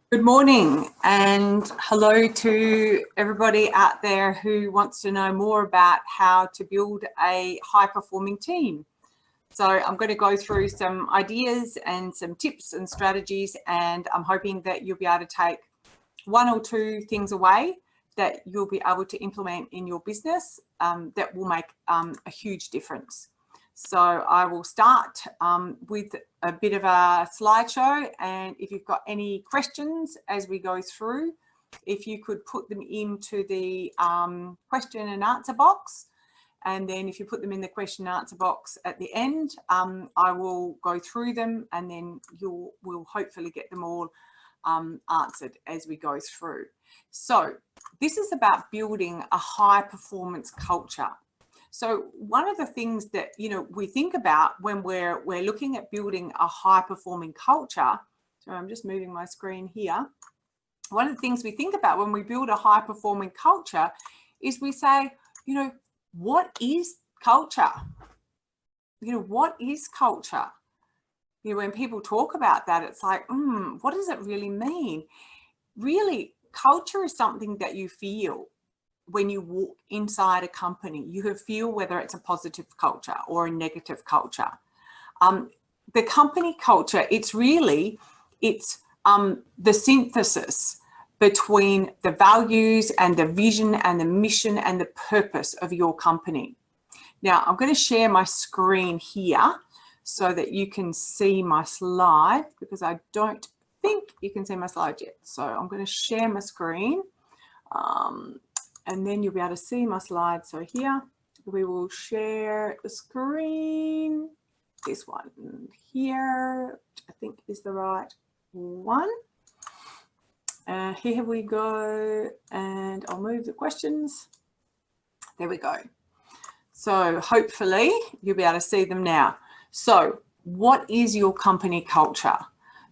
Good morning and hello to everybody out there who wants to know more about how to build a high-performing team. So I'm going to go through some ideas and some tips and strategies, and I'm hoping that you'll be able to take one or two things away that you'll be able to implement in your business that will make a huge difference. So I will start with a bit of a slideshow, and if you've got any questions as we go through, if you could put them into the question and answer box, and then if you put them in the question and answer box at the end, I will go through them, and then we'll hopefully get them all answered as we go through. So this is about building a high performance culture. So one of the things that, we think about when we're looking at building a high performing culture, so I'm just moving my screen here. One of the things we think about when we build a high performing culture is we say, what is culture? What is culture? When people talk about that, it's like, what does it really mean? Really, culture is something that you feel when you walk inside a company. You feel whether it's a positive culture or a negative culture. The company culture, it's the synthesis between the values and the vision and the mission and the purpose of your company. Now, I'm going to share my screen here so that you can see my slide, because I don't think you can see my slide yet. So I'm going to share my screen. And then you'll be able to see my slide. So here we will share the screen. This one here, I think is the right one. Here we go. And I'll move the questions. There we go. So hopefully you'll be able to see them now. So what is your company culture?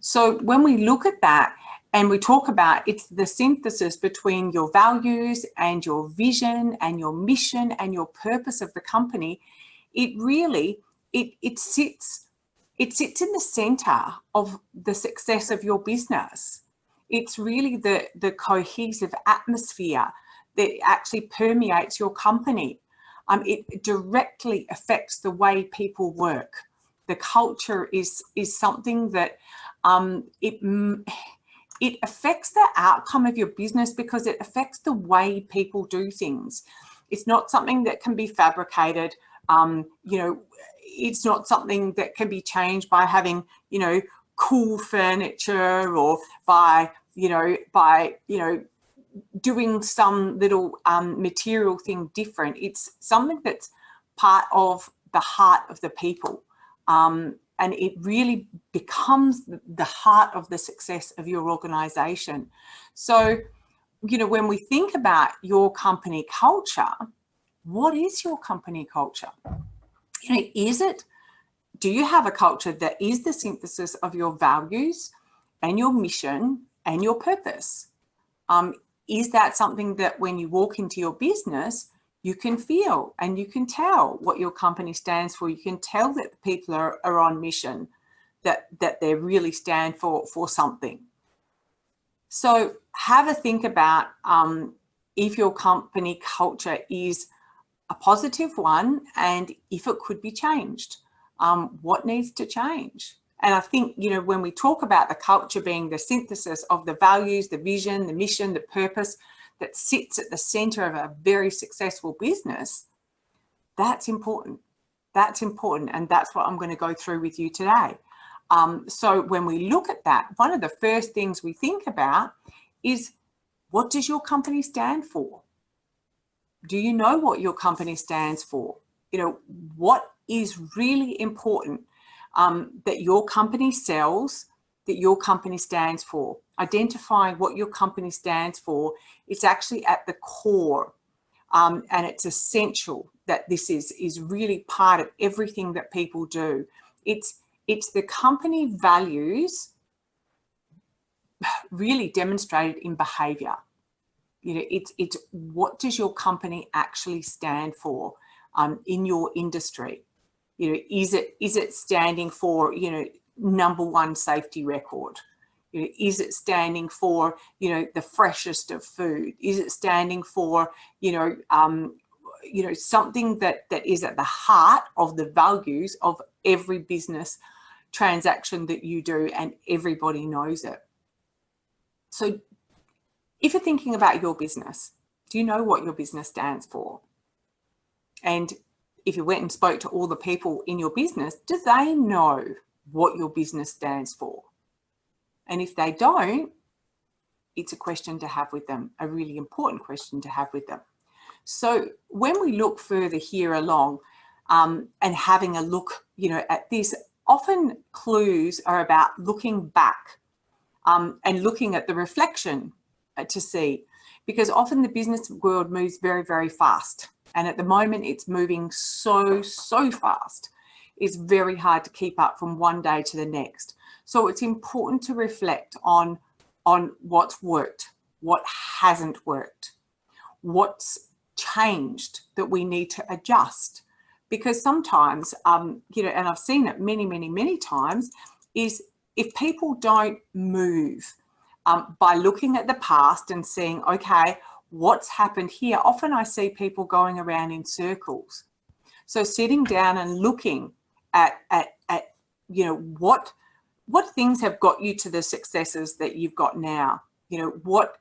So when we look at that, and we talk about it's the synthesis between your values and your vision and your mission and your purpose of the company. It really, it sits in the center of the success of your business. It's really the cohesive atmosphere that actually permeates your company. It directly affects the way people work. The culture is something that it affects the outcome of your business because it affects the way people do things. It's not something that can be fabricated. It's not something that can be changed by having, cool furniture or by doing some little material thing different. It's something that's part of the heart of the people. And it really becomes the heart of the success of your organization. So, when we think about your company culture, what is your company culture? Do you have a culture that is the synthesis of your values and your mission and your purpose? Is that something that when you walk into your business, you can feel and you can tell what your company stands for? You can tell that the people are on mission, that they really stand for something. So have a think about if your company culture is a positive one and if it could be changed. What needs to change? And I think, when we talk about the culture being the synthesis of the values, the vision, the mission, the purpose, that sits at the center of a very successful business, that's important. That's important. And that's what I'm going to go through with you today. So when we look at that, one of the first things we think about is, what does your company stand for? Do you know what your company stands for? What is really important that your company sells, that your company stands for? Identifying what your company stands for, it's actually at the core, and it's essential that this is really part of everything that people do. It's the company values really demonstrated in behavior. It's what does your company actually stand for in your industry? Is it standing for, #1 safety record? Is it standing for, the freshest of food? Is it standing for, something that is at the heart of the values of every business transaction that you do, and everybody knows it? So if you're thinking about your business, do you know what your business stands for? And if you went and spoke to all the people in your business, do they know what your business stands for? And if they don't, it's a question to have with them, a really important question to have with them. So when we look further here along and having a look, at this, often clues are about looking back and looking at the reflection to see, because often the business world moves very, very fast. And at the moment it's moving so fast. It's very hard to keep up from one day to the next. So it's important to reflect on what's worked, what hasn't worked, what's changed that we need to adjust. Because sometimes, and I've seen it many times, is if people don't move by looking at the past and seeing, okay, what's happened here? Often I see people going around in circles. So sitting down and looking at what things have got you to the successes that you've got now? What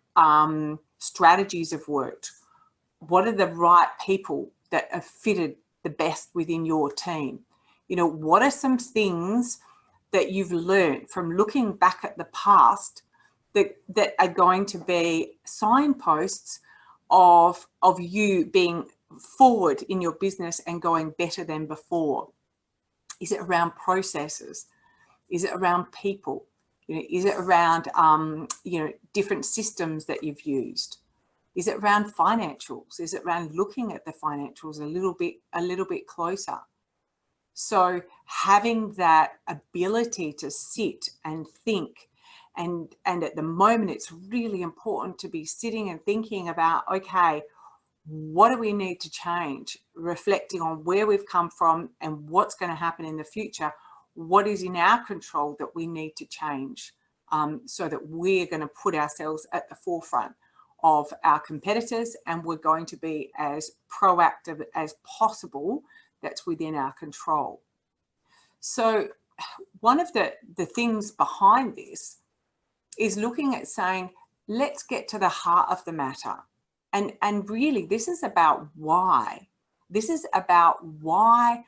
strategies have worked? What are the right people that have fitted the best within your team? What are some things that you've learned from looking back at the past that are going to be signposts of you being forward in your business and going better than before? Is it around processes? Is it around people? Is it around different systems that you've used? Is it around financials? Is it around looking at the financials a little bit closer? So having that ability to sit and think, and at the moment it's really important to be sitting and thinking about, okay, what do we need to change? Reflecting on where we've come from and what's going to happen in the future. What is in our control that we need to change so that we're going to put ourselves at the forefront of our competitors, and we're going to be as proactive as possible that's within our control. So one of the things behind this is looking at saying, let's get to the heart of the matter. And really, this is about why. This is about why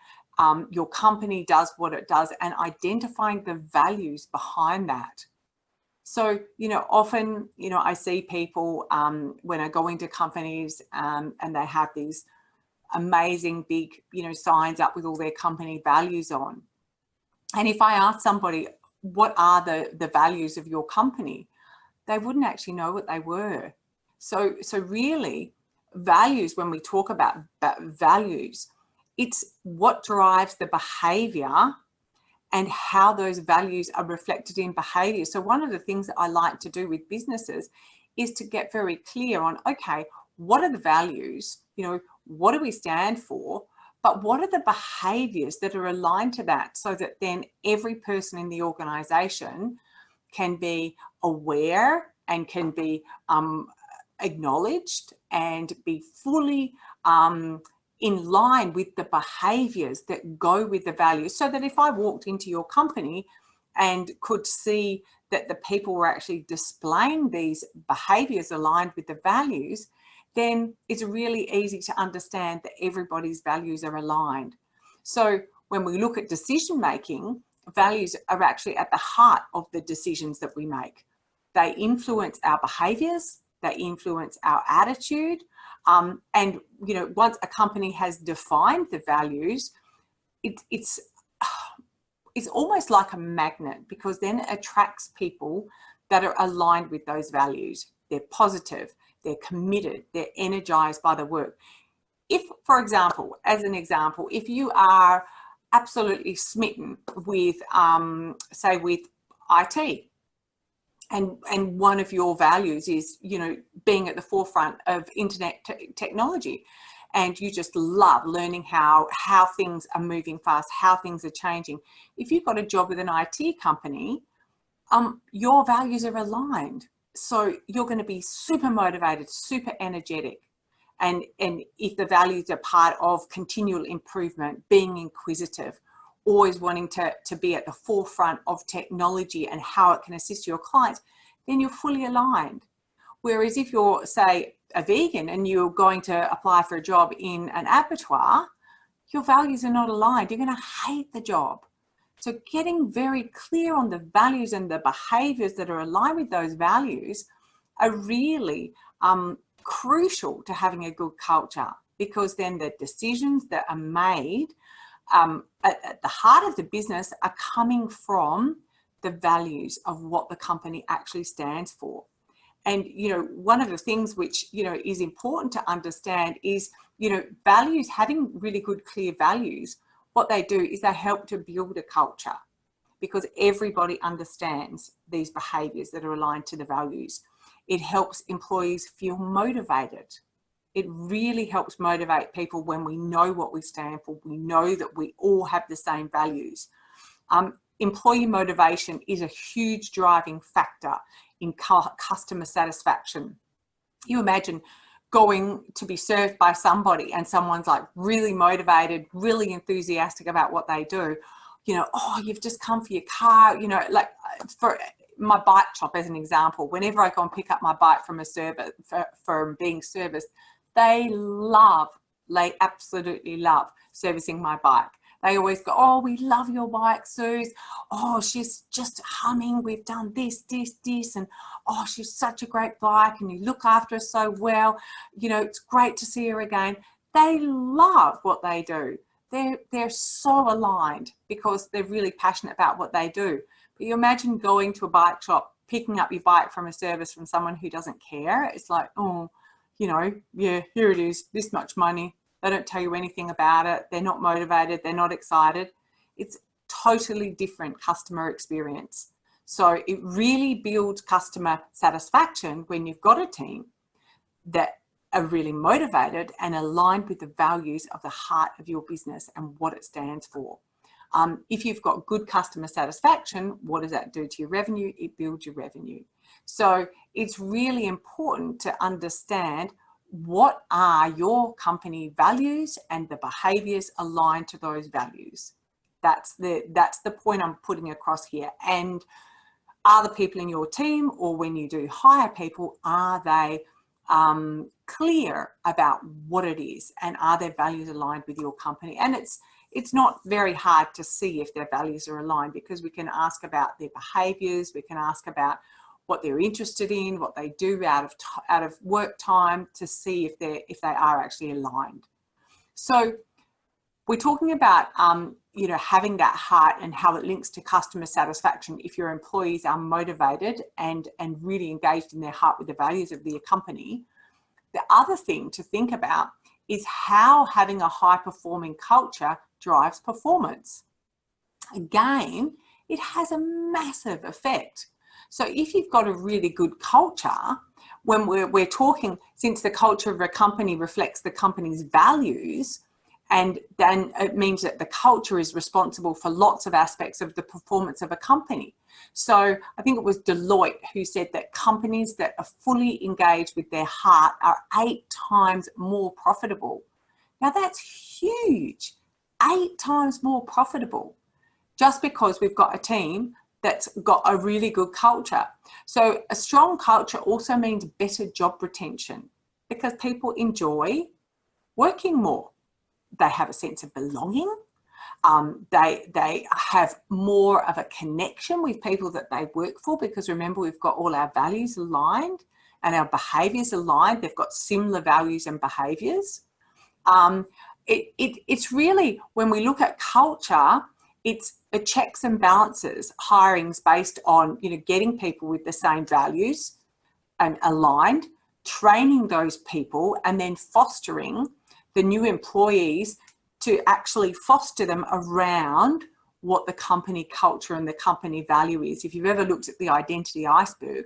your company does what it does, and identifying the values behind that. So, often, I see people when I go into companies and they have these amazing big, signs up with all their company values on. And if I ask somebody, what are the values of your company? They wouldn't actually know what they were. So really, values, when we talk about values, it's what drives the behavior and how those values are reflected in behavior. So one of the things that I like to do with businesses is to get very clear on, okay, what are the values? What do we stand for? But what are the behaviors that are aligned to that, so that then every person in the organization can be aware and can be acknowledged and be fully in line with the behaviors that go with the values, so that if I walked into your company and could see that the people were actually displaying these behaviors aligned with the values, then it's really easy to understand that everybody's values are aligned. So when we look at decision making, values are actually at the heart of the decisions that we make. They influence our behaviors, they influence our attitude. And, once a company has defined the values, it's almost like a magnet, because then it attracts people that are aligned with those values. They're positive, they're committed, they're energized by the work. If, for example, if you are absolutely smitten with, say, with IT, and one of your values is, being at the forefront of internet technology, and you just love learning how things are moving fast, how things are changing. If you've got a job with an IT company, your values are aligned. So you're going to be super motivated, super energetic. And if the values are part of continual improvement, being inquisitive, always wanting to be at the forefront of technology and how it can assist your clients, then you're fully aligned. Whereas if you're, say, a vegan and you're going to apply for a job in an abattoir, your values are not aligned. You're going to hate the job. So getting very clear on the values and the behaviors that are aligned with those values are really crucial to having a good culture, because then the decisions that are made at the heart of the business are coming from the values of what the company actually stands for. And, you know, one of the things which, you know, is important to understand is, you know, values, having really good, clear values, what they do is they help to build a culture, because everybody understands these behaviors that are aligned to the values. It helps employees feel motivated. It really helps motivate people when we know what we stand for. We know that we all have the same values. Employee motivation is a huge driving factor in customer satisfaction. You imagine going to be served by somebody and someone's like really motivated, really enthusiastic about what they do. You know, oh, you've just come for your car, you know, like for my bike shop as an example, whenever I go and pick up my bike from a service, from being serviced, they absolutely love servicing my bike. They always go, oh, we love your bike, Suze. Oh, she's just humming. We've done this, and oh, she's such a great bike, and you look after her so well. You know, it's great to see her again. They love what they do. They're so aligned because they're really passionate about what they do. But you imagine going to a bike shop, picking up your bike from a service from someone who doesn't care. It's like, oh, you know, yeah, here it is, this much money. They don't tell you anything about it. They're not motivated. They're not excited. It's totally different customer experience. So it really builds customer satisfaction when you've got a team that are really motivated and aligned with the values of the heart of your business and what it stands for. If you've got good customer satisfaction, what does that do to your revenue? It builds your revenue. So it's really important to understand what are your company values and the behaviors aligned to those values. That's the point I'm putting across here. And are the people in your team, or when you do hire people, are they clear about what it is, and are their values aligned with your company? And it's not very hard to see if their values are aligned, because we can ask about their behaviors, we can ask about what they're interested in, what they do out of work time, to see if they are actually aligned. So we're talking about you know, having that heart and how it links to customer satisfaction. If your employees are motivated and really engaged in their heart with the values of the company, the other thing to think about is how having a high performing culture drives performance. Again, it has a massive effect. So if you've got a really good culture, when we're talking, since the culture of a company reflects the company's values, and then it means that the culture is responsible for lots of aspects of the performance of a company. So I think it was Deloitte who said that companies that are fully engaged with their heart are 8 times more profitable. Now that's huge, 8 times more profitable, just because we've got a team that's got a really good culture. So a strong culture also means better job retention, because people enjoy working more. They have a sense of belonging. They have more of a connection with people that they work for, because remember, we've got all our values aligned and our behaviors aligned. They've got similar values and behaviors. It's really, when we look at culture, it's a checks and balances. Hiring's based on, you know, getting people with the same values and aligned, training those people, and then fostering the new employees to actually foster them around what the company culture and the company value is. If you've ever looked at the identity iceberg,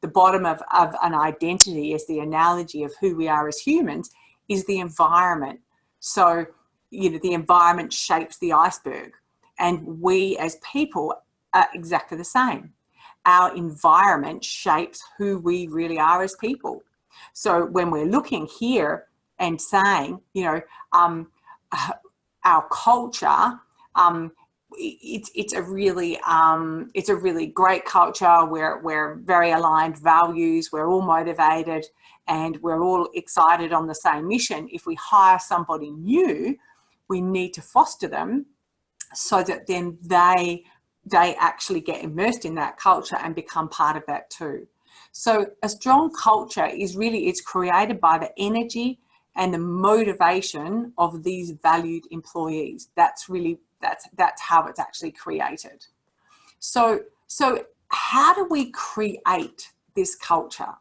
the bottom of an identity, as the analogy of who we are as humans, is the environment. So, you know, the environment shapes the iceberg, and we as people are exactly the same. our environment shapes who we really are as people. So when we're looking here and saying, you know, our culture, it's a really great culture. We're very aligned values. We're all motivated, and we're all excited on the same mission. If we hire somebody new, we need to foster them so that then they actually get immersed in that culture and become part of that too. So a strong culture is really, it's created by the energy and the motivation of these valued employees. That's really, that's how it's actually created. So how do we create this culture?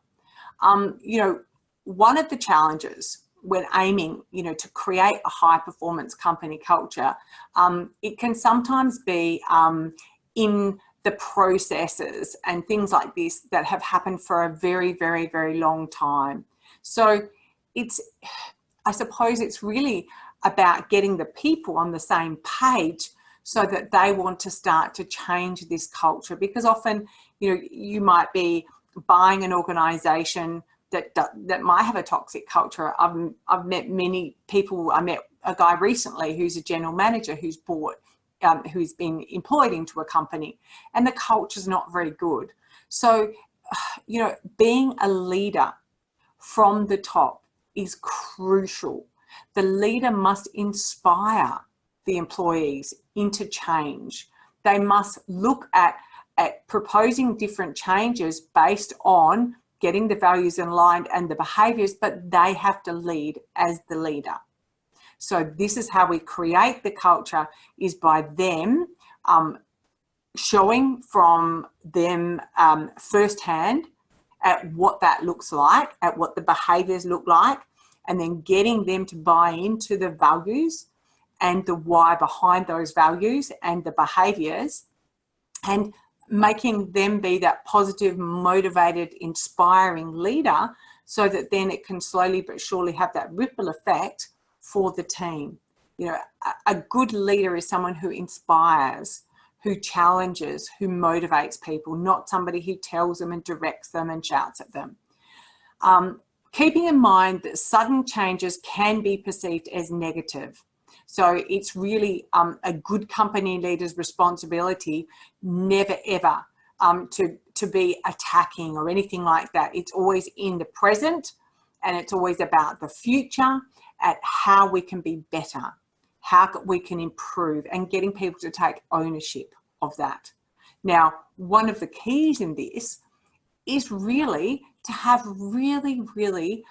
You know, one of the challenges when aiming, you know, to create a high performance company culture, it can sometimes be in the processes and things like this that have happened for a very, very, very long time. So I suppose it's really about getting the people on the same page so that they want to start to change this culture, because often, you know, you might be buying an organization that might have a toxic culture. I've met many people. I met a guy recently who's a general manager who's been employed into a company, and the culture's not very good. So, you know, being a leader from the top is crucial. The leader must inspire the employees into change. They must look at proposing different changes based on getting the values aligned and the behaviors, but they have to lead as the leader. So this is how we create the culture, is by them showing from them firsthand at what that looks like, at what the behaviors look like, and then getting them to buy into the values and the why behind those values and the behaviors, and making them be that positive, motivated, inspiring leader, so that then it can slowly but surely have that ripple effect for the team. You know, a good leader is someone who inspires, who challenges, who motivates people, not somebody who tells them and directs them and shouts at them. Keeping in mind that sudden changes can be perceived as negative. So it's really a good company leader's responsibility never ever to be attacking or anything like that. It's always in the present, and it's always about the future, at how we can be better, how we can improve, and getting people to take ownership of that. Now, one of the keys in this is really to have really, really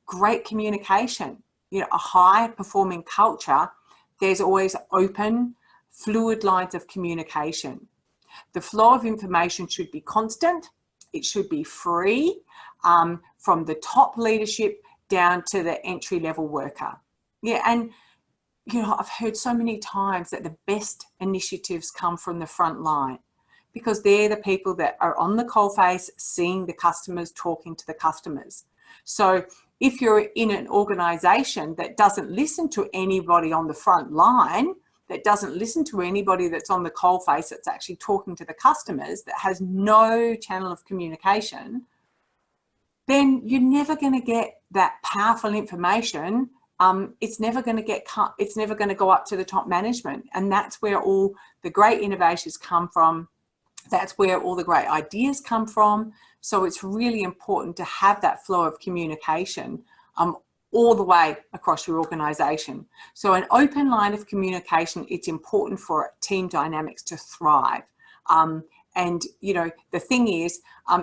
great communication. You know, a high performing culture, there's always open, fluid lines of communication. The flow of information should be constant. It should be free from the top leadership down to the entry level worker. Yeah, and you know, I've heard so many times that the best initiatives come from the front line, because they're the people that are on the coalface, seeing the customers, talking to the customers. So if you're in an organization that doesn't listen to anybody on the front line, that doesn't listen to anybody that's on the coalface, that's actually talking to the customers, that has no channel of communication, then you're never going to get that powerful information. It's never going to go up to the top management. And that's where all the great innovations come from. That's where all the great ideas come from. So it's really important to have that flow of communication all the way across your organization. So an open line of communication, it's important for team dynamics to thrive. And, you know, the thing is,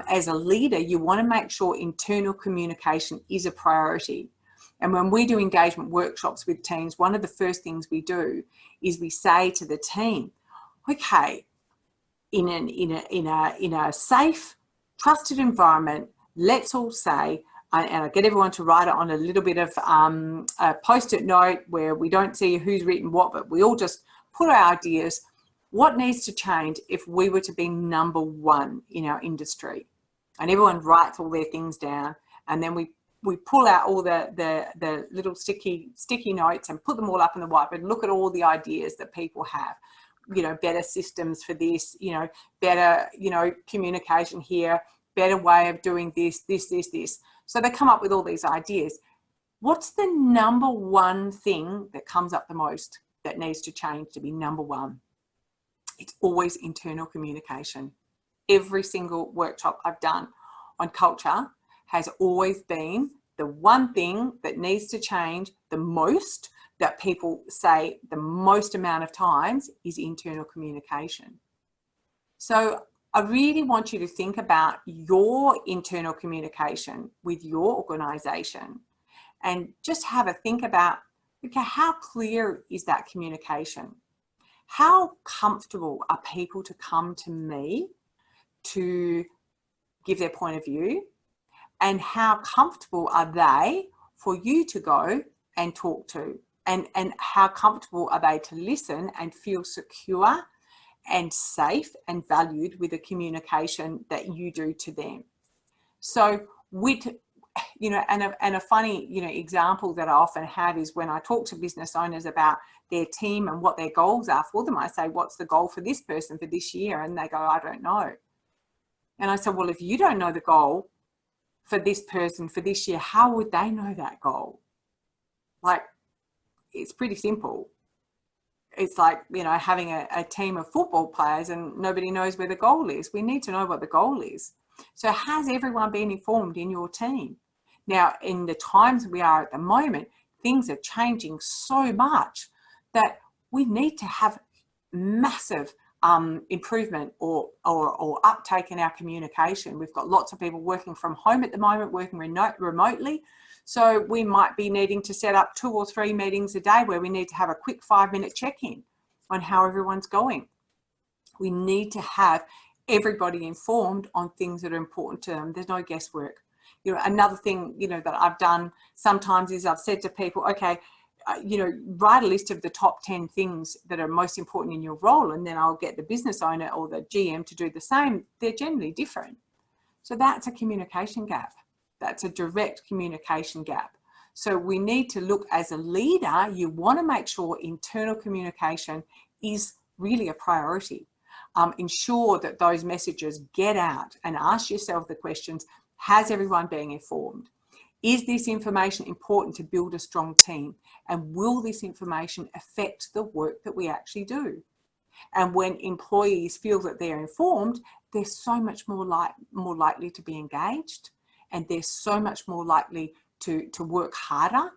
as a leader, you want to make sure internal communication is a priority. And when we do engagement workshops with teams, one of the first things we do is we say to the team, okay, in a safe, trusted environment, let's all say, and I get everyone to write it on a little bit of a post-it note where we don't see who's written what, but we all just put our ideas. What needs to change if we were to be number one in our industry? And everyone writes all their things down, and then we pull out all the little sticky notes and put them all up in the whiteboard and look at all the ideas that people have. better systems for this, better, communication here, better way of doing this. So they come up with all these ideas. What's the number one thing that comes up the most that needs to change to be number one? It's always internal communication. Every single workshop I've done on culture has always been the one thing that needs to change the most, that people say the most amount of times, is internal communication. So I really want you to think about your internal communication with your organization and just have a think about, okay, how clear is that communication? How comfortable are people to come to me to give their point of view? And how comfortable are they for you to go and talk to? And how comfortable are they to listen and feel secure and safe and valued with the communication that you do to them? So with, and a funny, example that I often have is when I talk to business owners about their team and what their goals are for them. I say, what's the goal for this person for this year? And they go, I don't know. And I said, well, if you don't know the goal for this person for this year, how would they know that goal? Like, it's pretty simple. It's like, having a team of football players and nobody knows where the goal is. We need to know what the goal is. So has everyone been informed in your team? Now, in the times we are at the moment, things are changing so much that we need to have massive improvement or uptake in our communication. We've got lots of people working from home at the moment, working remotely. So we might be needing to set up 2 or 3 meetings a day where we need to have a quick 5-minute check-in on how everyone's going. We need to have everybody informed on things that are important to them. There's no guesswork. Another thing, that I've done sometimes is I've said to people, okay, write a list of the top 10 things that are most important in your role, and then I'll get the business owner or the GM to do the same. They're generally different. So that's a communication gap. That's a direct communication gap. So we need to look, as a leader, you want to make sure internal communication is really a priority. Ensure that those messages get out, and ask yourself the questions, has everyone been informed? Is this information important to build a strong team? And will this information affect the work that we actually do? And when employees feel that they're informed, they're so much more likely to be engaged, and they're so much more likely to work harder,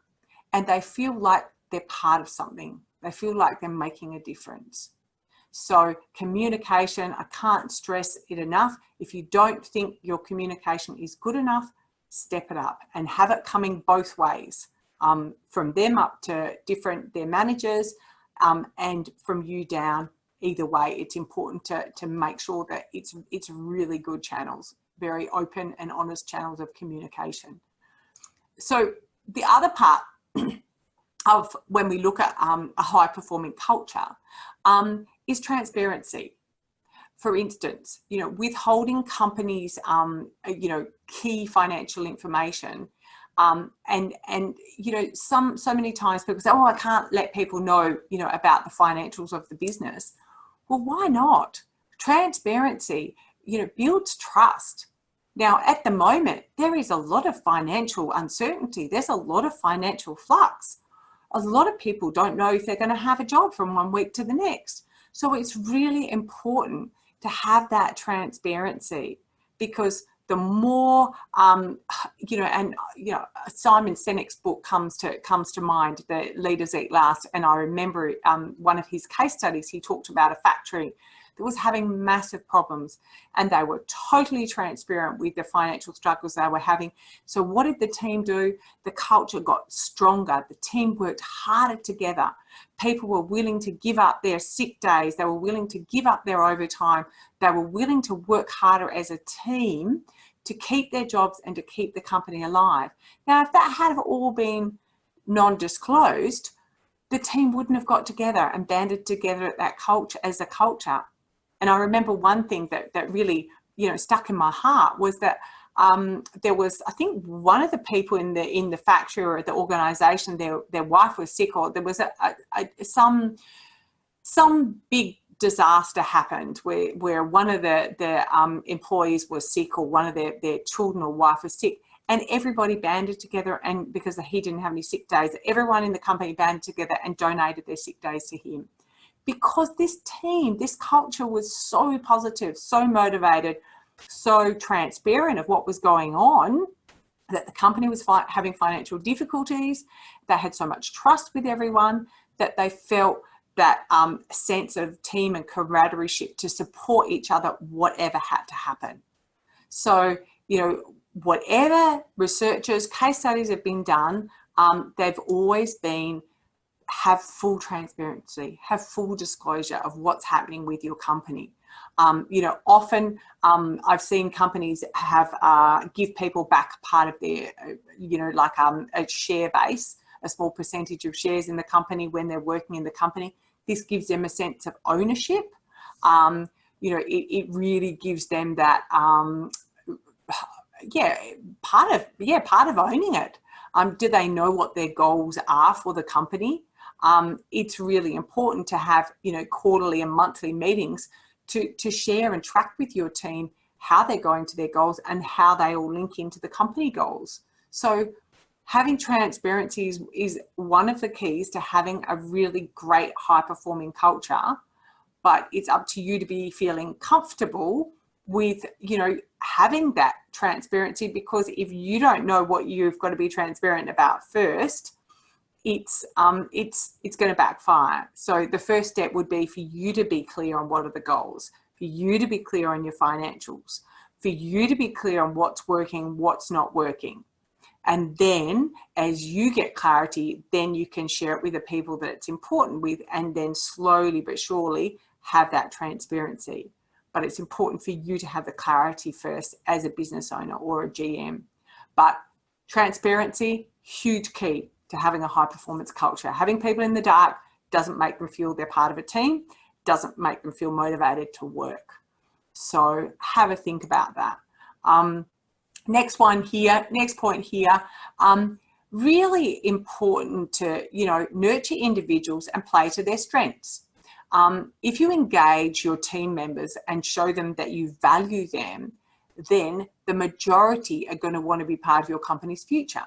and they feel like they're part of something. They feel like they're making a difference. So communication, I can't stress it enough. If you don't think your communication is good enough, step it up and have it coming both ways, from them up to their managers, and from you down. Either way, it's important to make sure that it's really good channels, very open and honest channels of communication. So the other part of when we look at a high performing culture is transparency. For instance, withholding companies, key financial information, and so many times people say, oh, I can't let people know, about the financials of the business. Well, why not? Transparency, builds trust. Now, at the moment, there is a lot of financial uncertainty. There's a lot of financial flux. A lot of people don't know if they're going to have a job from one week to the next. So it's really important to have that transparency, because the more, Simon Sinek's book comes to mind, The Leaders Eat Last. And I remember one of his case studies, he talked about a factory that was having massive problems, and they were totally transparent with the financial struggles they were having. So what did the team do? The culture got stronger. The team worked harder together. People were willing to give up their sick days. They were willing to give up their overtime. They were willing to work harder as a team to keep their jobs and to keep the company alive. Now, if that had all been non-disclosed, the team wouldn't have got together and banded together at that culture as a culture. And I remember one thing that really, stuck in my heart was that there was, I think, one of the people in the factory or the organisation, their wife was sick, or there was some big disaster happened where one of the employees was sick, or one of their children or wife was sick, and everybody banded together, and because he didn't have any sick days, everyone in the company banded together and donated their sick days to him. Because this team, this culture was so positive, so motivated, so transparent of what was going on, that the company was having financial difficulties. They had so much trust with everyone that they felt that sense of team and camaraderie to support each other, whatever had to happen. So, you know, whatever researchers, case studies have been done, they've always been have full transparency, have full disclosure of what's happening with your company. You know, often I've seen companies have give people back part of their, you know, like a share base, a small percentage of shares in the company when they're working in the company. This gives them a sense of ownership. You know, it really gives them that, part of owning it. Do they know what their goals are for the company? It's really important to have, you know, quarterly and monthly meetings to share and track with your team how they're going to their goals and how they all link into the company goals. So having transparency is one of the keys to having a really great high-performing culture, but it's up to you to be feeling comfortable with, you know, having that transparency, because if you don't know what you've got to be transparent about first, it's going to backfire. So the first step would be for you to be clear on what are the goals, for you to be clear on your financials, for you to be clear on what's working, what's not working. And then as you get clarity, then you can share it with the people that it's important with, and then slowly but surely have that transparency. But it's important for you to have the clarity first as a business owner or a GM. But transparency, huge key to having a high performance culture. Having people in the dark doesn't make them feel they're part of a team, doesn't make them feel motivated to work. So have a think about that. Next point here, really important to, you know, nurture individuals and play to their strengths. If you engage your team members and show them that you value them, then the majority are going to want to be part of your company's future.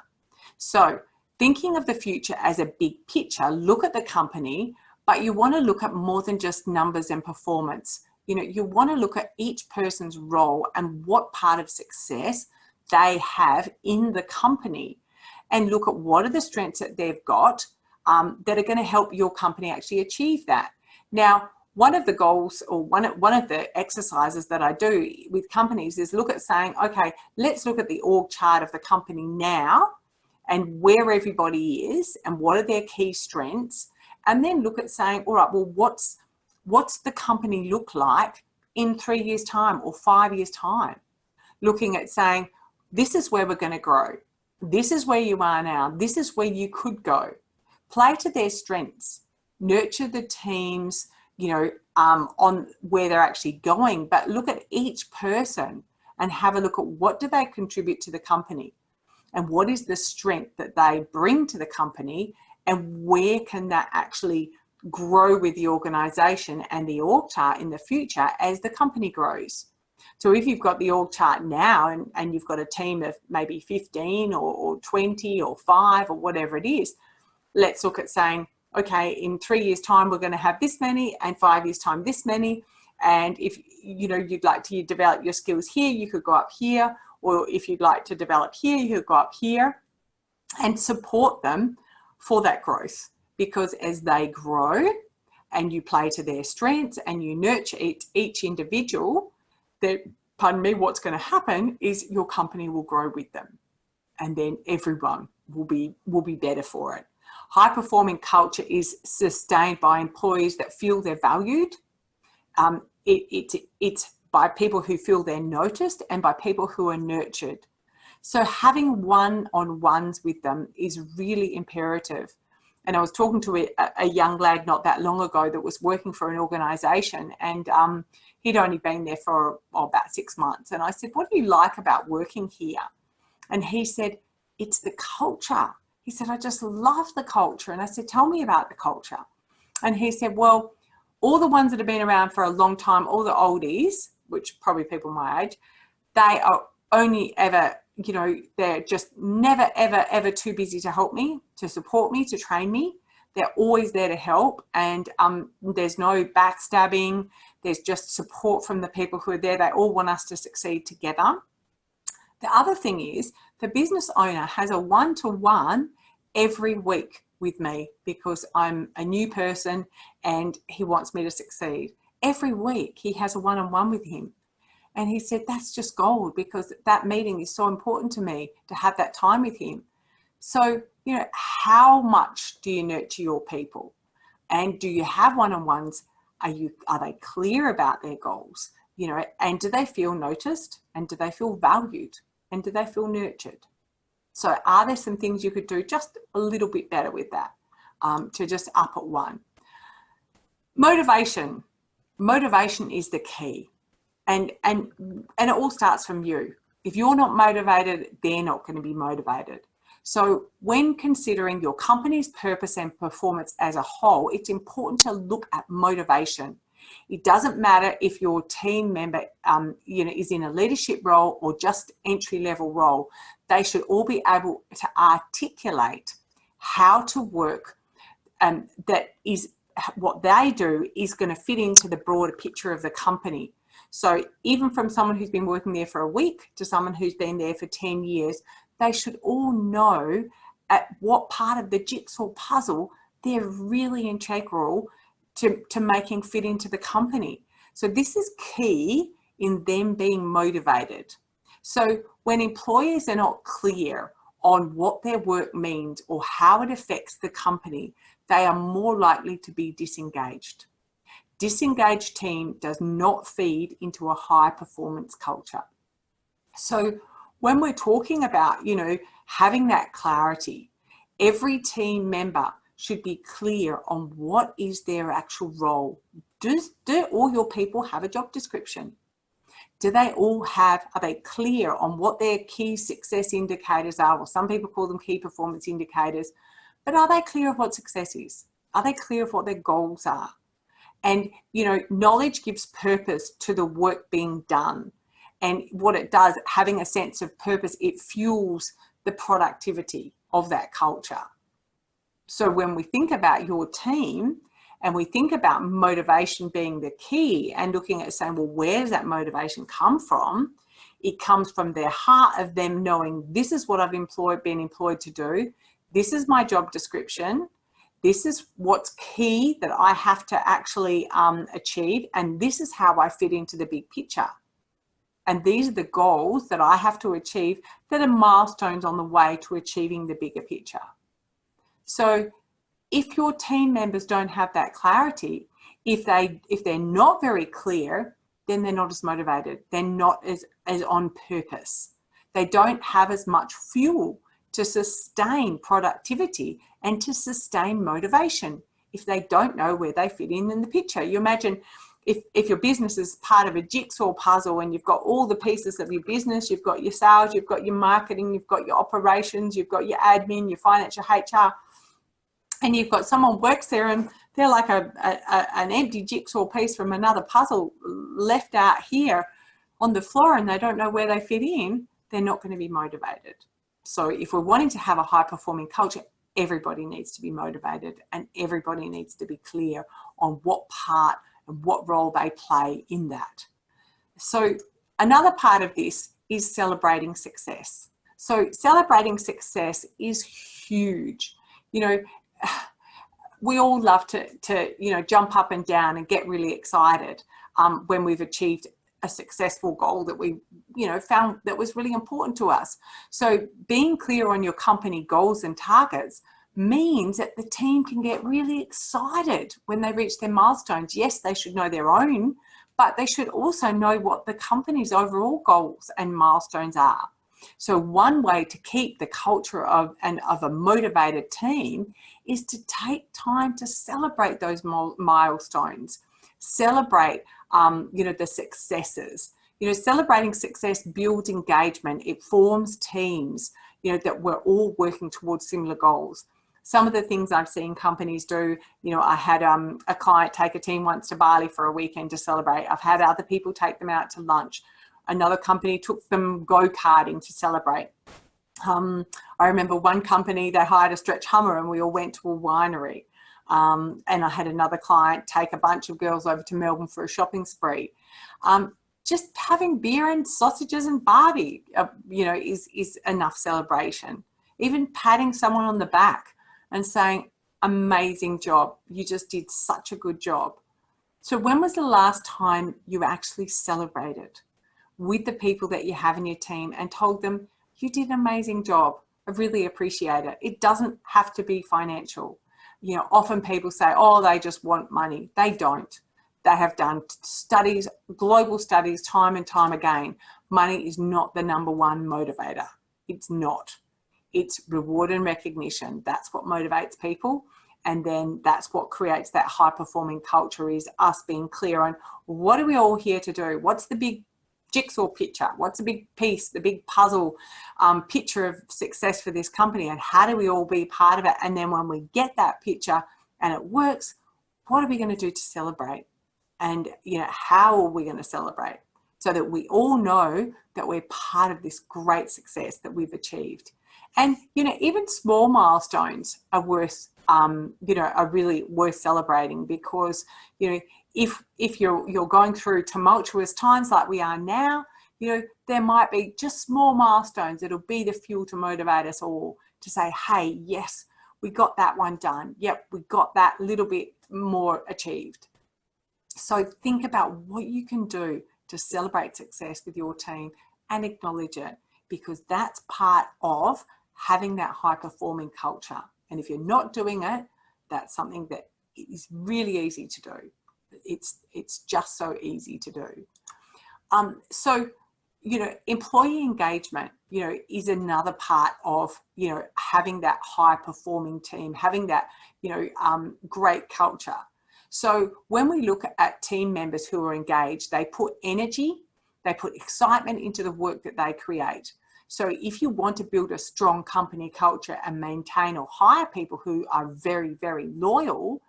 So thinking of the future as a big picture, look at the company, but you want to look at more than just numbers and performance. You know, you want to look at each person's role and what part of success they have in the company, and look at what are the strengths that they've got that are going to help your company actually achieve that. Now, one of the goals, or one of the exercises that I do with companies is look at saying, okay, let's look at the org chart of the company now and where everybody is and what are their key strengths, and then look at saying, all right, well, what's the company look like in 3 years' time or 5 years' time? Looking at saying, this is where we're going to grow. This is where you are now. This is where you could go. Play to their strengths. Nurture the teams, you know, on where they're actually going, but look at each person and have a look at what do they contribute to the company and what is the strength that they bring to the company, and where can that actually grow with the organization and the org chart in the future as the company grows. So if you've got the org chart now and you've got a team of maybe 15 or 20 or 5 or whatever it is, let's look at saying, okay, in 3 years' time, we're going to have this many, and 5 years' time, this many. And if, you know, you'd like to develop your skills here, you could go up here. Or if you'd like to develop here, you could go up here, and support them for that growth. Because as they grow and you play to their strengths and you nurture each individual, that, pardon me, what's going to happen is your company will grow with them, and then everyone will be better for it. High performing culture is sustained by employees that feel they're valued. It's by people who feel they're noticed and by people who are nurtured. So having one-on-ones with them is really imperative. And I was talking to a young lad not that long ago that was working for an organisation, and he'd only been there for about 6 months. And I said, what do you like about working here? And he said, it's the culture. He said, I just love the culture. And I said, tell me about the culture. And he said, well, all the ones that have been around for a long time, all the oldies, which probably people my age, they are only ever, you know, they're just never, ever, ever too busy to help me, to support me, to train me. They're always there to help, and there's no backstabbing. There's just support from the people who are there. They all want us to succeed together. The other thing is the business owner has a one-to-one every week with me because I'm a new person and he wants me to succeed. Every week he has a one-on-one with him. And he said, that's just gold, because that meeting is so important to me to have that time with him. So, you know, how much do you nurture your people? And do you have one-on-ones? Are they clear about their goals? You know, and do they feel noticed? And do they feel valued? And do they feel nurtured? So are there some things you could do just a little bit better with that, to just up at one? Motivation. Motivation is the key. And it all starts from you. If you're not motivated, they're not going to be motivated. So when considering your company's purpose and performance as a whole, it's important to look at motivation. It doesn't matter if your team member you know, is in a leadership role or just entry-level role. They should all be able to articulate how to work, that is what they do is going to fit into the broader picture of the company. So even from someone who's been working there for a week to someone who's been there for 10 years, they should all know at what part of the jigsaw puzzle they're really integral to making fit into the company. So this is key in them being motivated. So when employees are not clear on what their work means or how it affects the company, they are more likely to be disengaged. Disengaged team does not feed into a high performance culture. So when we're talking about, you know, having that clarity, every team member should be clear on what is their actual role. Do all your people have a job description? Do they all have, are they clear on what their key success indicators are? Well, some people call them key performance indicators, but are they clear of what success is? Are they clear of what their goals are? And, you know, knowledge gives purpose to the work being done. And what it does, having a sense of purpose, it fuels the productivity of that culture. So when we think about your team and we think about motivation being the key and looking at saying, well, where does that motivation come from? It comes from their heart of them knowing this is what I've been employed to do. This is my job description. This is what's key that I have to actually achieve. And this is how I fit into the big picture. And these are the goals that I have to achieve that are milestones on the way to achieving the bigger picture. So if your team members don't have that clarity, if they're not very clear, then they're not as motivated. They're not as on purpose. They don't have as much fuel to sustain productivity and to sustain motivation if they don't know where they fit in the picture. You imagine if your business is part of a jigsaw puzzle and you've got all the pieces of your business, you've got your sales, you've got your marketing, you've got your operations, you've got your admin, your finance, your HR, and you've got someone works there and they're like an empty jigsaw piece from another puzzle left out here on the floor and they don't know where they fit in, they're not going to be motivated. So if we're wanting to have a high performing culture, everybody needs to be motivated and everybody needs to be clear on what part and what role they play in that. So another part of this is celebrating success. So celebrating success is huge. You know, we all love to you know, jump up and down and get really excited when we've achieved a successful goal that we, you know, found that was really important to us. So being clear on your company goals and targets means that the team can get really excited when they reach their milestones. Yes, they should know their own, but they should also know what the company's overall goals and milestones are. So one way to keep the culture of a motivated team is to take time to celebrate those milestones, celebrate you know, the successes. You know, celebrating success builds engagement. It forms teams, you know, that we're all working towards similar goals. some of the things I've seen companies do, you know, I had a client take a team once to Bali for a weekend to celebrate. I've had other people take them out to lunch. Another company took them go-karting to celebrate. I remember one company, they hired a stretch Hummer and we all went to a winery. And I had another client take a bunch of girls over to Melbourne for a shopping spree. Just having beer and sausages and Barbie, you know, is enough celebration. Even patting someone on the back and saying, amazing job, you just did such a good job. So when was the last time you actually celebrated with the people that you have in your team and told them, you did an amazing job, I really appreciate it. It doesn't have to be financial. You know, often people say, oh, they just want money. They don't. They have done studies, global studies, time and time again. Money is not the number one motivator. It's not. It's reward and recognition. That's what motivates people. And then that's what creates that high performing culture, is us being clear on what are we all here to do? What's the big jigsaw picture? What's the big piece, the big puzzle picture of success for this company? And how do we all be part of it? And then when we get that picture and it works, what are we going to do to celebrate? And, you know, how are we going to celebrate so that we all know that we're part of this great success that we've achieved? And, you know, even small milestones are worth, you know, are really worth celebrating, because, you know, if you're going through tumultuous times like we are now, you know, there might be just small milestones that'll be the fuel to motivate us all to say, hey, yes, we got that one done. Yep, we got that little bit more achieved. So think about what you can do to celebrate success with your team and acknowledge it, because that's part of having that high performing culture. And if you're not doing it, that's something that is really easy to do. It's just so easy to do. So, you know, employee engagement, you know, is another part of, you know, having that high performing team, having that, you know, great culture. So when we look at team members who are engaged, they put energy, they put excitement into the work that they create. So if you want to build a strong company culture and maintain or hire people who are very, very loyal,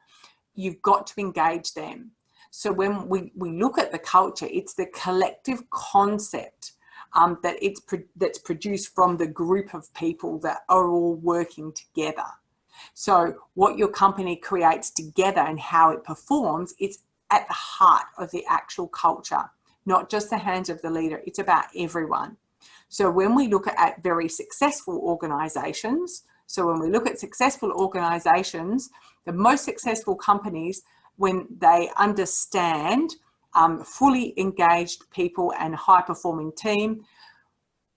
you've got to engage them. So when we look at the culture, it's the collective concept that's produced from the group of people that are all working together. So what your company creates together and how it performs, it's at the heart of the actual culture, not just the hands of the leader. It's about everyone. So when we look at very successful organizations, the most successful companies, when they understand fully engaged people and high performing team,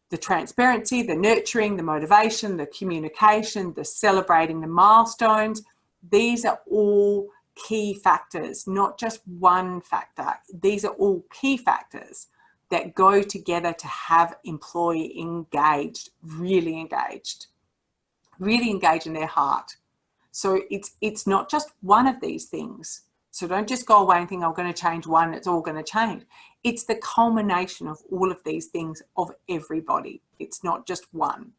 the transparency, the nurturing, the motivation, the communication, the celebrating the milestones, these are all key factors, not just one factor. These are all key factors that go together to have employee engaged, really engaged in their heart. So it's not just one of these things. So don't just go away and think, I'm going to change one, it's all going to change. It's the culmination of all of these things of everybody. It's not just one.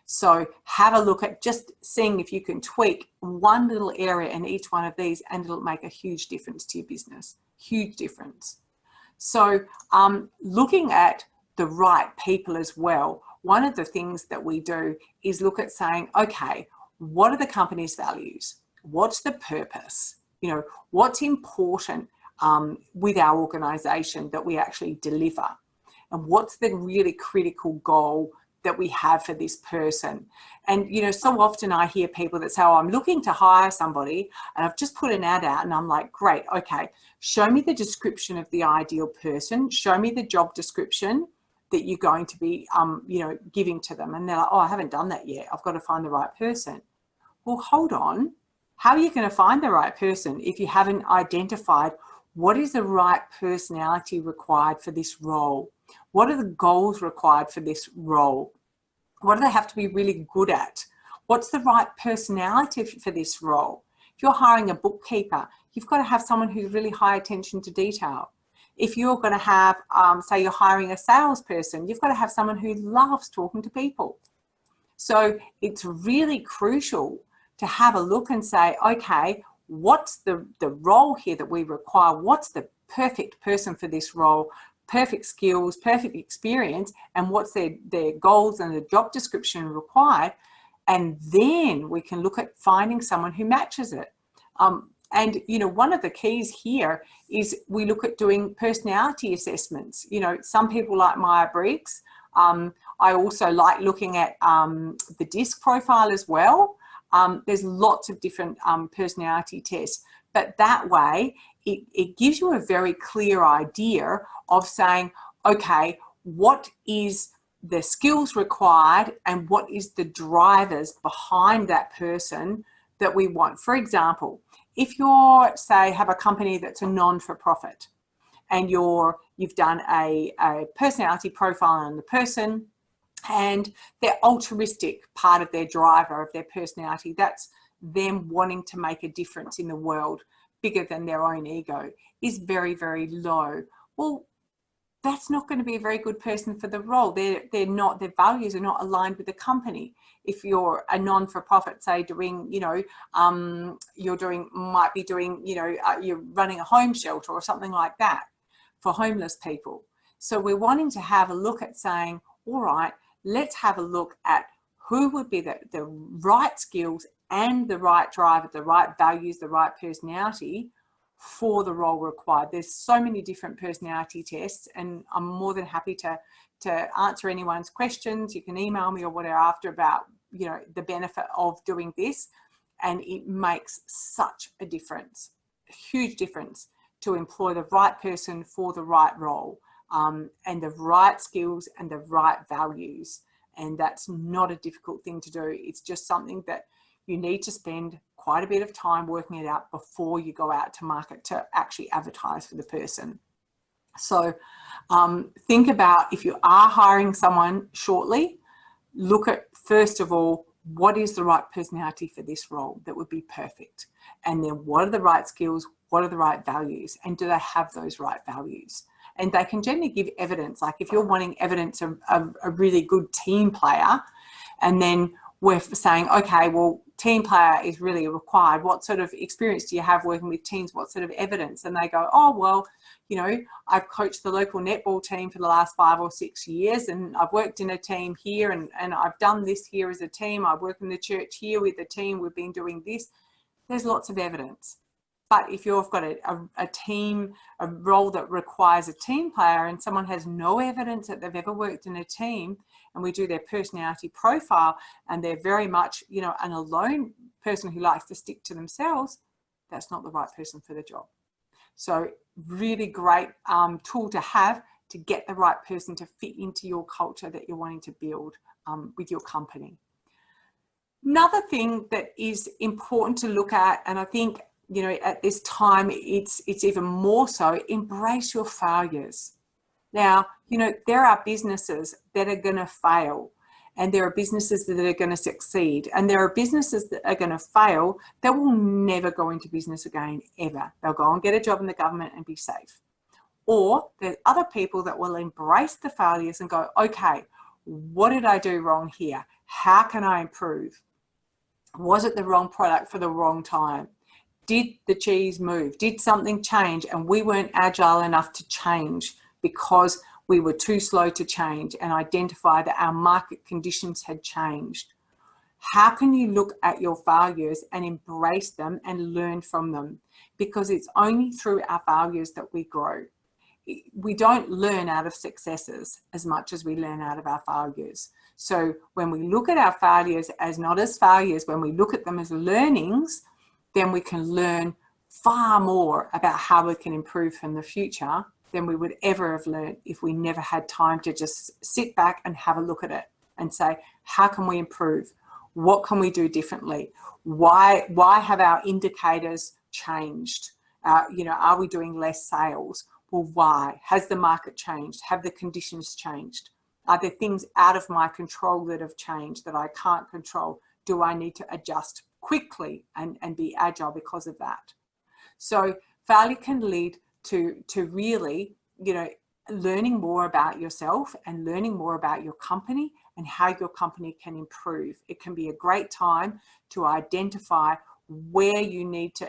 So have a look at just seeing if you can tweak one little area in each one of these, and it'll make a huge difference to your business, huge difference. So looking at the right people as well, one of the things that we do is look at saying, okay, what are the company's values? What's the purpose? You know, what's important with our organization that we actually deliver? And what's the really critical goal that we have for this person? And, you know, so often I hear people that say, oh, I'm looking to hire somebody and I've just put an ad out, and I'm like, great, okay, show me the description of the ideal person, show me the job description that you're going to be, you know, giving to them. And they're like, oh, I haven't done that yet. I've got to find the right person. Well, hold on. How are you going to find the right person if you haven't identified what is the right personality required for this role? What are the goals required for this role? What do they have to be really good at? What's the right personality for this role? If you're hiring a bookkeeper, you've got to have someone who's really high attention to detail. If you're going to have, say you're hiring a salesperson, you've got to have someone who loves talking to people. So it's really crucial to have a look and say, okay, what's the role here that we require? What's the perfect person for this role? Perfect skills, perfect experience, and what's their goals and the job description required. And then we can look at finding someone who matches it. And, you know, one of the keys here is we look at doing personality assessments. You know, some people like Myers-Briggs. I also like looking at the DISC profile as well. There's lots of different personality tests, but that way it gives you a very clear idea of saying, okay, what is the skills required and what is the drivers behind that person that we want. For example, if you're, say, have a company that's a non-for-profit and you've done a personality profile on the person, and their altruistic part of their driver, of their personality, that's them wanting to make a difference in the world, bigger than their own ego, is very, very low. Well, that's not going to be a very good person for the role. They're not, their values are not aligned with the company. If you're a non-for-profit, say doing, you know, you're running a home shelter or something like that for homeless people. So we're wanting to have a look at saying, all right, let's have a look at who would be the right skills and the right driver, the right values, the right personality for the role required. There's so many different personality tests, and I'm more than happy to answer anyone's questions. You can email me or whatever after about, you know, the benefit of doing this, and it makes such a difference, a huge difference, to employ the right person for the right role. And the right skills and the right values. And that's not a difficult thing to do. It's just something that you need to spend quite a bit of time working it out before you go out to market to actually advertise for the person. So think about, if you are hiring someone shortly, look at, first of all, what is the right personality for this role that would be perfect? And then what are the right skills? What are the right values? And do they have those right values? And they can generally give evidence. Like if you're wanting evidence of a really good team player, and then we're saying, okay, well, team player is really required. What sort of experience do you have working with teams? What sort of evidence? And they go, oh, well, you know, I've coached the local netball team for the last 5 or 6 years, and I've worked in a team here, and I've done this here as a team. I work in the church here with the team. We've been doing this. There's lots of evidence. But if you've got a team, a role that requires a team player, and someone has no evidence that they've ever worked in a team, and we do their personality profile, and they're very much, you know, an alone person who likes to stick to themselves, that's not the right person for the job. So really great tool to have to get the right person to fit into your culture that you're wanting to build with your company. Another thing that is important to look at, and I think, you know, at this time, it's even more so, embrace your failures. Now, you know, there are businesses that are going to fail, and there are businesses that are going to succeed, and there are businesses that are going to fail that will never go into business again, ever. They'll go and get a job in the government and be safe. Or there's other people that will embrace the failures and go, okay, what did I do wrong here? How can I improve? Was it the wrong product for the wrong time? Did the cheese move? Did something change and we weren't agile enough to change because we were too slow to change and identify that our market conditions had changed? How can you look at your failures and embrace them and learn from them? Because it's only through our failures that we grow. We don't learn out of successes as much as we learn out of our failures. So when we look at our failures as not as failures, when we look at them as learnings, then we can learn far more about how we can improve in the future than we would ever have learned if we never had time to just sit back and have a look at it and say, how can we improve? What can we do differently? Why have our indicators changed? You know, are we doing less sales? Well, why? Has the market changed? Have the conditions changed? Are there things out of my control that have changed that I can't control? Do I need to adjust quickly and be agile because of that? So failure can lead to really, you know, learning more about yourself and learning more about your company and how your company can improve. It can be a great time to identify where you need to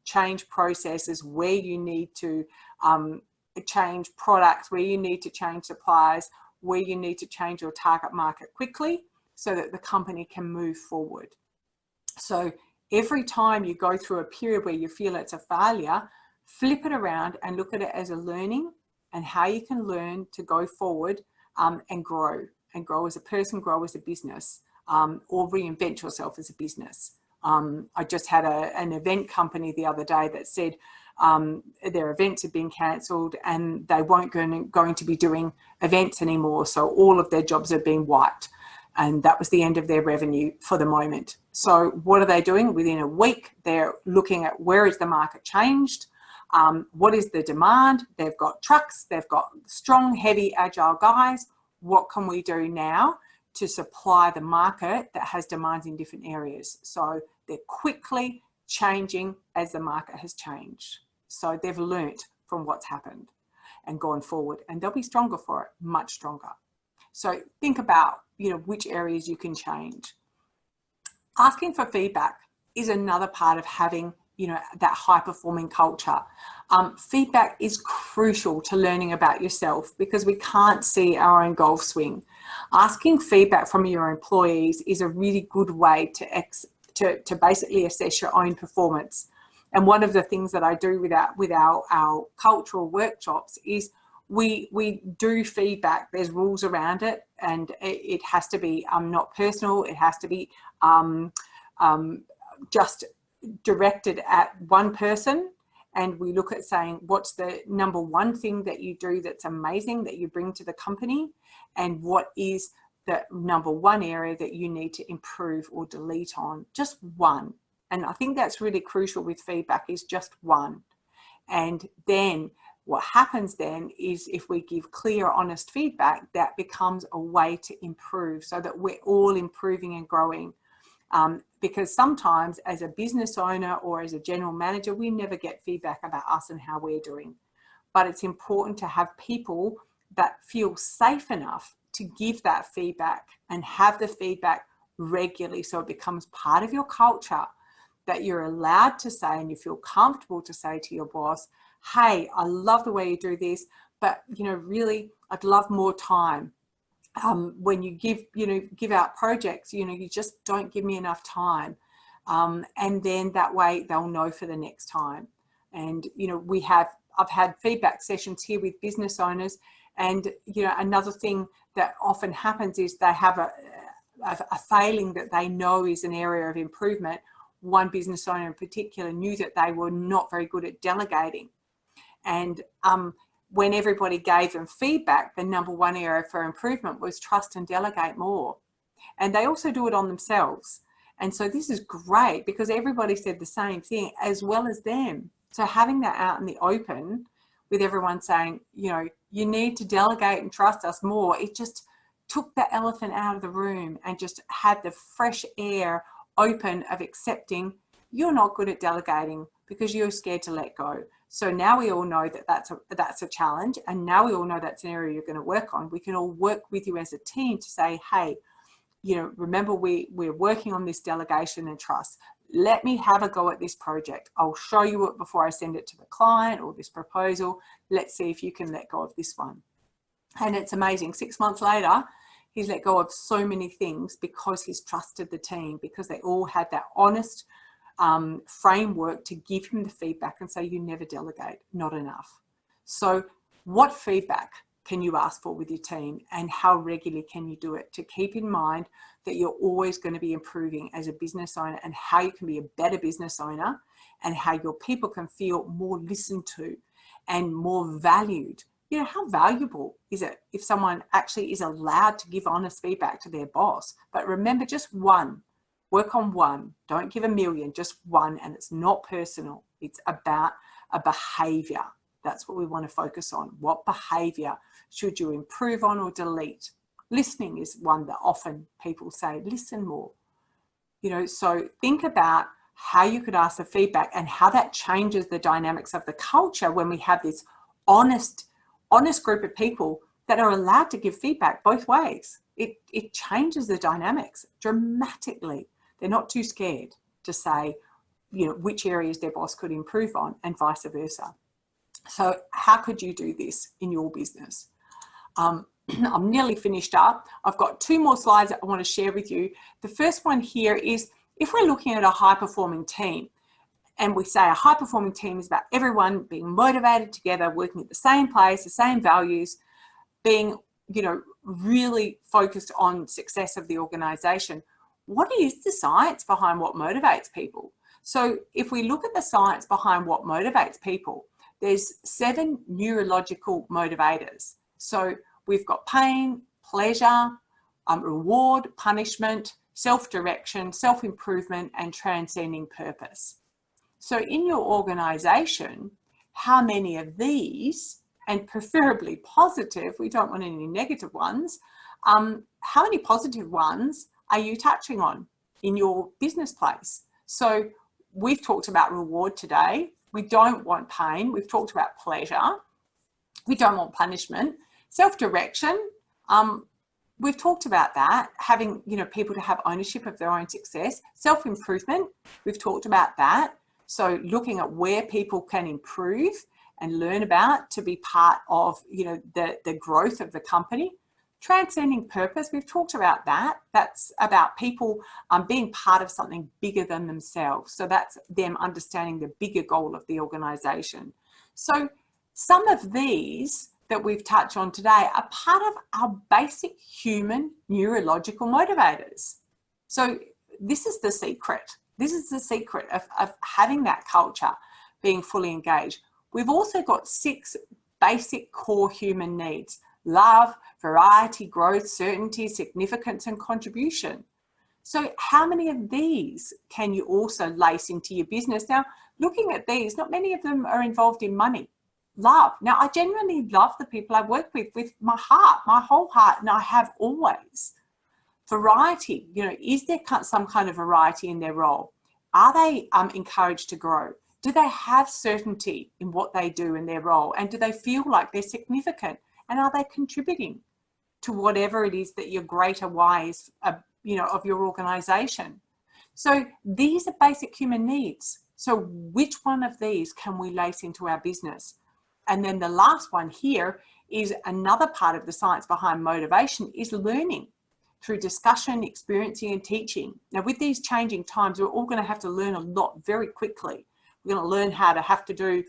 change processes, where you need to change products, where you need to change suppliers, where you need to change your target market quickly so that the company can move forward. So every time you go through a period where you feel it's a failure, flip it around and look at it as a learning and how you can learn to go forward and grow as a person, grow as a business, or reinvent yourself as a business. I just had an event company the other day that said their events had been cancelled and they weren't going to be doing events anymore. So all of their jobs are being wiped. And that was the end of their revenue for the moment. So what are they doing? Within a week, they're looking at where is the market changed? What is the demand? They've got trucks, they've got strong, heavy, agile guys. What can we do now to supply the market that has demands in different areas? So they're quickly changing as the market has changed. So they've learnt from what's happened and gone forward, and they'll be stronger for it, much stronger. So think about, which areas you can change. Asking for feedback is another part of having, that high-performing culture. Feedback is crucial to learning about yourself because we can't see our own golf swing. Asking feedback from your employees is a really good way to basically assess your own performance. And one of the things that I do with our cultural workshops is we do feedback. There's rules around it, and it has to be not personal. It has to be just directed at one person. And we look at saying, what's the number one thing that you do that's amazing that you bring to the company, and what is the number one area that you need to improve or delete on? Just one. And I think that's really crucial with feedback, is just one. And then what happens then is, if we give clear, honest feedback, that becomes a way to improve so that we're all improving and growing. Because sometimes as a business owner or as a general manager, we never get feedback about us and how we're doing. But it's important to have people that feel safe enough to give that feedback and have the feedback regularly, so it becomes part of your culture, that you're allowed to say and you feel comfortable to say to your boss, hey, I love the way you do this, but really I'd love more time. When you give out projects, you just don't give me enough time. And then that way they'll know for the next time. And, I've had feedback sessions here with business owners, and, another thing that often happens is they have a failing that they know is an area of improvement. One business owner in particular knew that they were not very good at delegating. And when everybody gave them feedback, the number one area for improvement was trust and delegate more. And they also do it on themselves. And so this is great because everybody said the same thing as well as them. So having that out in the open with everyone saying, you need to delegate and trust us more, it just took the elephant out of the room and just had the fresh air open of accepting you're not good at delegating because you're scared to let go. So now we all know that that's a challenge, and now we all know that's an area you're going to work on. We can all work with you as a team to say, hey, remember we're working on this delegation and trust. Let me have a go at this project. I'll show you it before I send it to the client, or this proposal. Let's see if you can let go of this one. And it's amazing. 6 months later, he's let go of so many things because he's trusted the team, because they all had that honest framework to give him the feedback and say, you never delegate, not enough. So what feedback can you ask for with your team, and how regularly can you do it, to keep in mind that you're always going to be improving as a business owner, and how you can be a better business owner, and how your people can feel more listened to and more valued. How valuable is it if someone actually is allowed to give honest feedback to their boss? But remember, just one. Work on one. Don't give a million, just one. And it's not personal. It's about a behavior. That's what we want to focus on. What behavior should you improve on or delete? Listening is one that often people say, listen more. So think about how you could ask for feedback and how that changes the dynamics of the culture when we have this honest group of people that are allowed to give feedback both ways. it changes the dynamics dramatically. They're not too scared to say, you know, which areas their boss could improve on, and vice versa. So how could you do this in your business? I'm nearly finished up. I've got 2 more slides that I want to share with you. The first one here is, if we're looking at a high-performing team, and we say a high-performing team is about everyone being motivated together, working at the same place, the same values, being, you know, really focused on success of the organization. What is the science behind what motivates people? So if we look at the science behind what motivates people, there's 7 neurological motivators. So we've got pain, pleasure, reward, punishment, self-direction, self-improvement, and transcending purpose. So in your organization, how many of these, and preferably positive, we don't want any negative ones, how many positive ones are you touching on in your business place? So we've talked about reward today. We don't want pain. We've talked about pleasure. We don't want punishment. Self-direction, we've talked about that, having, you know, people to have ownership of their own success. Self-improvement, we've talked about that. So looking at where people can improve and learn about to be part of, you know, the growth of the company. Transcending purpose, we've talked about that. That's about people being part of something bigger than themselves. So that's them understanding the bigger goal of the organization. So some of these that we've touched on today are part of our basic human neurological motivators. So this is the secret. This is the secret of having that culture, being fully engaged. We've also got 6 basic core human needs: love, variety, growth, certainty, significance, and contribution. So how many of these can you also lace into your business? Now, looking at these, not many of them are involved in money. Love. Now, I genuinely love the people I work with my heart, my whole heart, and I have always. Variety, you know, is there some kind of variety in their role? Are they encouraged to grow? Do they have certainty in what they do in their role? And do they feel like they're significant? And are they contributing to whatever it is that your greater why is, you know, of your organization? So these are basic human needs. So which one of these can we lace into our business? And then the last one here is another part of the science behind motivation is learning through discussion, experiencing, and teaching. Now, with these changing times, we're all going to have to learn a lot very quickly. We're going to learn how to have to do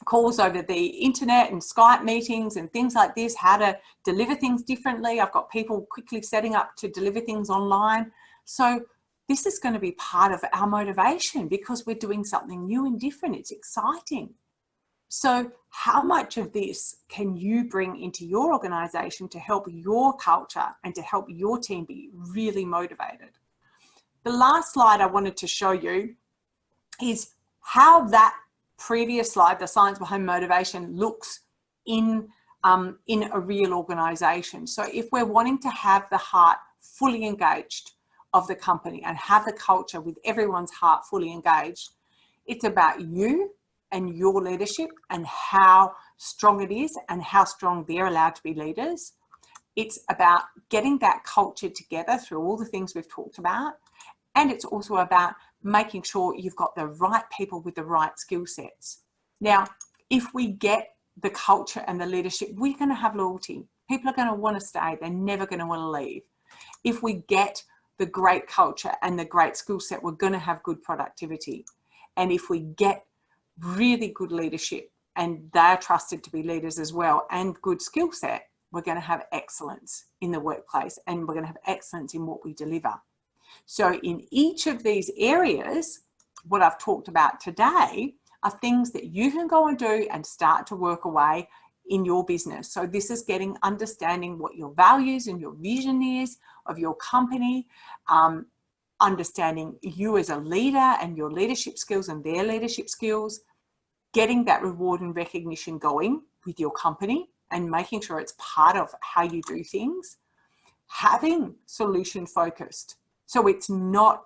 calls over the internet and Skype meetings and things like this, how to deliver things differently. I've got people quickly setting up to deliver things online. So this is going to be part of our motivation because we're doing something new and different. It's exciting. So how much of this can you bring into your organization to help your culture and to help your team be really motivated? The last slide I wanted to show you is how that previous slide, the science behind motivation, looks in a real organization. So if we're wanting to have the heart fully engaged of the company and have the culture with everyone's heart fully engaged, it's about you and your leadership and how strong it is and how strong they're allowed to be leaders. It's about getting that culture together through all the things we've talked about. And it's also about making sure you've got the right people with the right skill sets. Now, if we get the culture and the leadership, we're going to have loyalty. People are going to want to stay. They're never going to want to leave. If we get the great culture and the great skill set, we're going to have good productivity. And if we get really good leadership and they're trusted to be leaders as well and good skill set, we're going to have excellence in the workplace and we're going to have excellence in what we deliver. So in each of these areas, what I've talked about today are things that you can go and do and start to work away in your business. So this is understanding what your values and your vision is of your company, understanding you as a leader and your leadership skills and their leadership skills, getting that reward and recognition going with your company and making sure it's part of how you do things, having solution focused. So it's not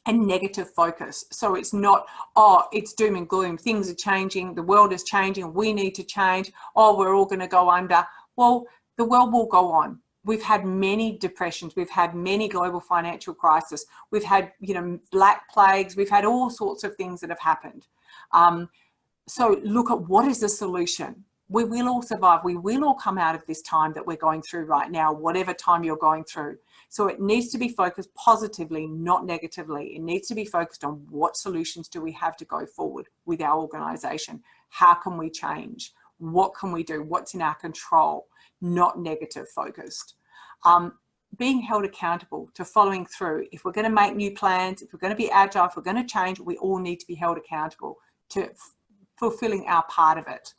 a negative focus. So it's not, oh, it's doom and gloom. Things are changing. The world is changing. We need to change. Oh, we're all going to go under. Well, the world will go on. we've had many depressions, we've had many global financial crises, we've had, you know, black plagues, we've had all sorts of things that have happened. So look at what is the solution. We will all survive. We will all come out of this time that we're going through right now, whatever time you're going through. So it needs to be focused positively, not negatively. It needs to be focused on what solutions do we have to go forward with our organisation? How can we change? What can we do? What's in our control? Not negative focused. Being held accountable to following through. If we're going to make new plans, if we're going to be agile, if we're going to change, we all need to be held accountable to fulfilling our part of it.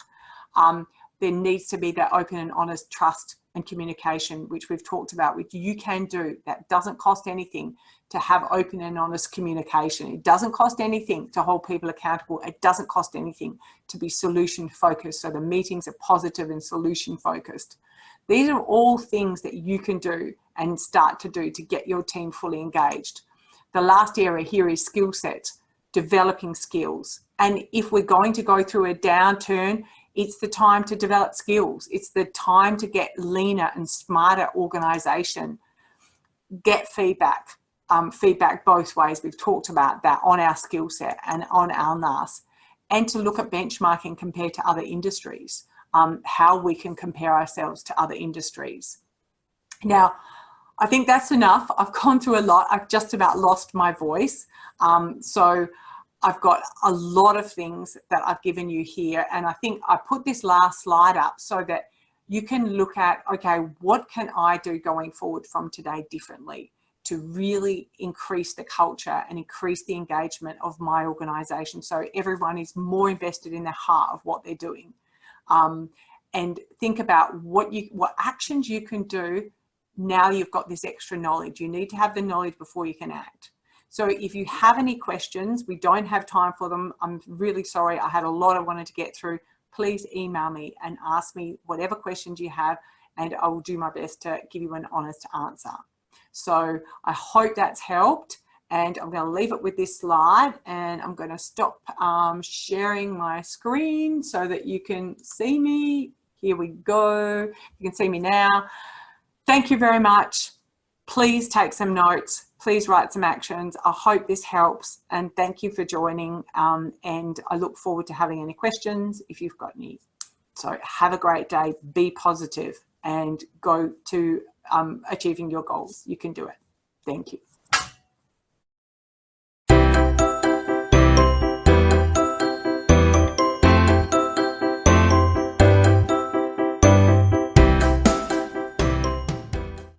There needs to be that open and honest trust and communication, which we've talked about, which you can do. That doesn't cost anything to have open and honest communication. It doesn't cost anything to hold people accountable. It doesn't cost anything to be solution focused. So the meetings are positive and solution focused. These are all things that you can do and start to do to get your team fully engaged. The last area here is skill sets, developing skills. And if we're going to go through a downturn, it's the time to develop skills. It's the time to get leaner and smarter organisation. Get feedback, feedback both ways. We've talked about that on our skill set and on our NAS. And to look at benchmarking compared to other industries, how we can compare ourselves to other industries. Now, I think that's enough. I've gone through a lot. I've just about lost my voice. So I've got a lot of things that I've given you here. And I think I put this last slide up so that you can look at, okay, what can I do going forward from today differently to really increase the culture and increase the engagement of my organisation so everyone is more invested in the heart of what they're doing. And think about what actions you can do now you've got this extra knowledge. You need to have the knowledge before you can act. So if you have any questions, we don't have time for them. I'm really sorry. I had a lot I wanted to get through. Please email me and ask me whatever questions you have, and I will do my best to give you an honest answer. So I hope that's helped, and I'm going to leave it with this slide, and I'm going to stop sharing my screen so that you can see me. Here we go. You can see me now. Thank you very much. Please take some notes. Please write some actions. I hope this helps, and thank you for joining. And I look forward to having any questions if you've got any. So have a great day, be positive, and go to achieving your goals. You can do it. Thank you.